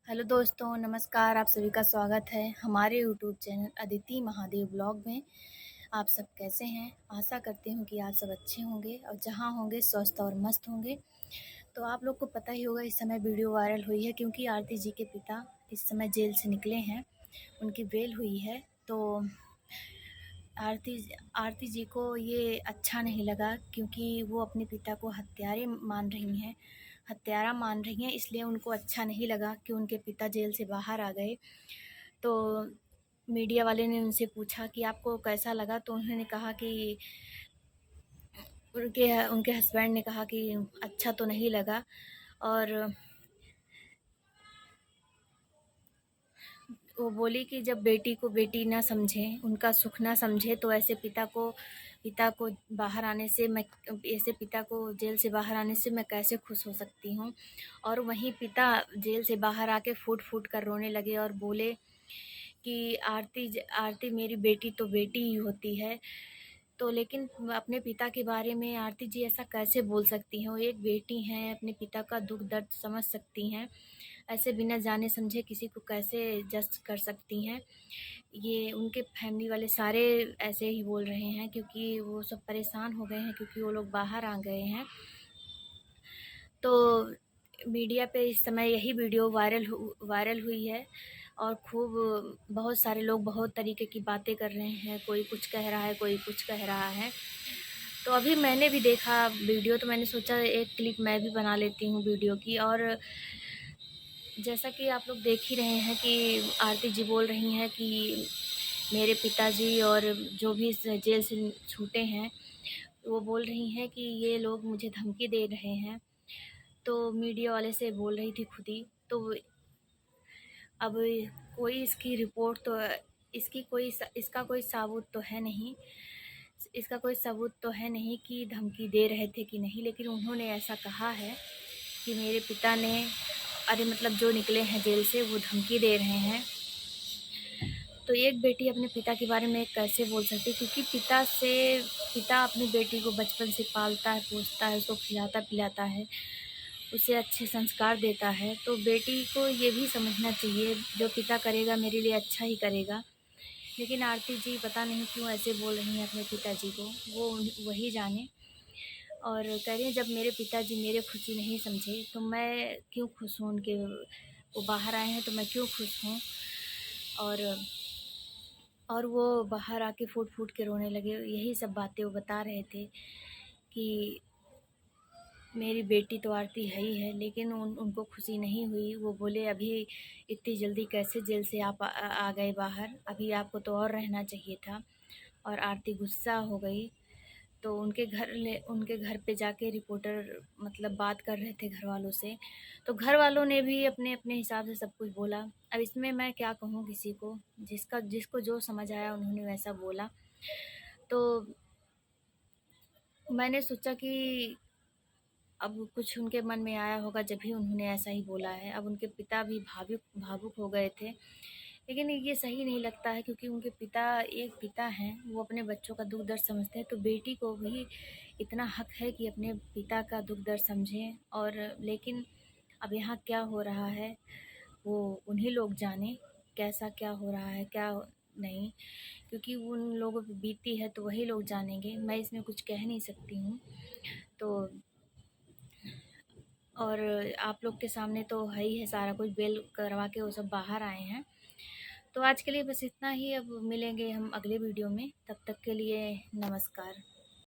Hello दोस्तों, नमस्कार। आप सभी का स्वागत है हमारे YouTube channel Aditi Mahadev blog में। आप सब कैसे हैं? आशा करती हूँ कि आप सब अच्छे होंगे और जहाँ होंगे स्वस्थ और मस्त होंगे। तो आप लोग को पता ही होगा, इस समय वीडियो वायरल हुई है क्योंकि आरती जी के पिता इस समय जेल से निकले हैं, उनकी बेल हुई है। तो आरती आरती जी को ये अच्छा नहीं लगा क्योंकि वो अपने पिता को हत्यारा मान रही हैं, इसलिए उनको अच्छा नहीं लगा कि उनके पिता जेल से बाहर आ गए। तो मीडिया वाले ने उनसे पूछा कि आपको कैसा लगा, तो उन्होंने कहा कि उनके उनके हस्बैंड ने कहा कि अच्छा तो नहीं लगा। और वो बोली कि जब बेटी को बेटी ना समझे, उनका सुख ना समझे, तो ऐसे पिता को बाहर आने से मैं ऐसे पिता को जेल से बाहर आने से मैं कैसे खुश हो सकती हूँ। और वहीं पिता जेल से बाहर आके फूट फूट कर रोने लगे और बोले कि आरती मेरी बेटी तो बेटी ही होती है। तो लेकिन अपने पिता के बारे में आरती जी ऐसा कैसे बोल सकती हैं? वो एक बेटी हैं, अपने पिता का दुख दर्द समझ सकती हैं। ऐसे बिना जाने समझे किसी को कैसे जज कर सकती हैं? ये उनके फैमिली वाले सारे ऐसे ही बोल रहे हैं क्योंकि वो सब परेशान हो गए हैं क्योंकि वो लोग बाहर आ गए हैं। तो मीडिया पे इस समय यही वीडियो वायरल हुई है और खूब बहुत सारे लोग बहुत तरीके की बातें कर रहे हैं। कोई कुछ कह रहा है, कोई कुछ कह रहा है। तो अभी मैंने भी देखा वीडियो, तो मैंने सोचा एक क्लिप मैं भी बना लेती हूँ वीडियो की। और जैसा कि आप लोग देख ही रहे हैं कि आरती जी बोल रही हैं कि मेरे पिताजी और जो भी इस जेल से छूटे हैं, वो बोल रही हैं कि ये लोग मुझे धमकी दे रहे हैं। तो मीडिया वाले से बोल रही थी खुद ही। तो अब कोई इसकी रिपोर्ट तो इसका कोई सबूत तो है नहीं। इसका कोई सबूत तो है नहीं कि धमकी दे रहे थे कि नहीं, लेकिन उन्होंने ऐसा कहा है कि मेरे पिता ने मतलब जो निकले हैं जेल से वो धमकी दे रहे हैं। तो एक बेटी अपने पिता के बारे में कैसे बोल सकती है? क्योंकि पिता अपनी बेटी को बचपन से पालता है, पोसता है, उसको खिलाता पिलाता है, उसे अच्छे संस्कार देता है। तो बेटी को ये भी समझना चाहिए, जो पिता करेगा मेरे लिए अच्छा ही करेगा। लेकिन आरती जी पता नहीं क्यों ऐसे बोल रही हैं अपने पिताजी को, वही जाने। और कह रही हैं जब मेरे पिताजी मेरे खुशी नहीं समझे तो मैं क्यों खुश हूँ, उनके वो बाहर आए हैं तो मैं क्यों खुश हूँ। और वो बाहर आके फूट फूट के रोने लगे। यही सब बातें वो बता रहे थे कि मेरी बेटी तो आरती है ही है, लेकिन उनको खुशी नहीं हुई। वो बोले अभी इतनी जल्दी कैसे जेल से आप आ गए बाहर, अभी आपको तो और रहना चाहिए था। और आरती गुस्सा हो गई। तो उनके घर पे जाके रिपोर्टर मतलब बात कर रहे थे घर वालों से। तो घर वालों ने भी अपने अपने हिसाब से सब कुछ बोला। अब इसमें मैं क्या कहूँ किसी को, जिसको जो समझ आया उन्होंने वैसा बोला। तो मैंने सोचा कि अब कुछ उनके मन में आया होगा जब भी उन्होंने ऐसा ही बोला है। अब उनके पिता भी भावुक हो गए थे, लेकिन ये सही नहीं लगता है क्योंकि उनके पिता एक पिता हैं, वो अपने बच्चों का दुख दर्द समझते हैं। तो बेटी को भी इतना हक है कि अपने पिता का दुख दर्द समझें। और लेकिन अब यहाँ क्या हो रहा है वो उन्हीं लोग जाने, कैसा क्या हो रहा है क्या नहीं, क्योंकि उन लोगों पे बीती है तो वही लोग जानेंगे। मैं इसमें कुछ कह नहीं सकती हूँ। तो और आप लोग के सामने तो है ही है सारा कुछ, बेल करवा के वो सब बाहर आए हैं। तो आज के लिए बस इतना ही। अब मिलेंगे हम अगले वीडियो में, तब तक के लिए नमस्कार।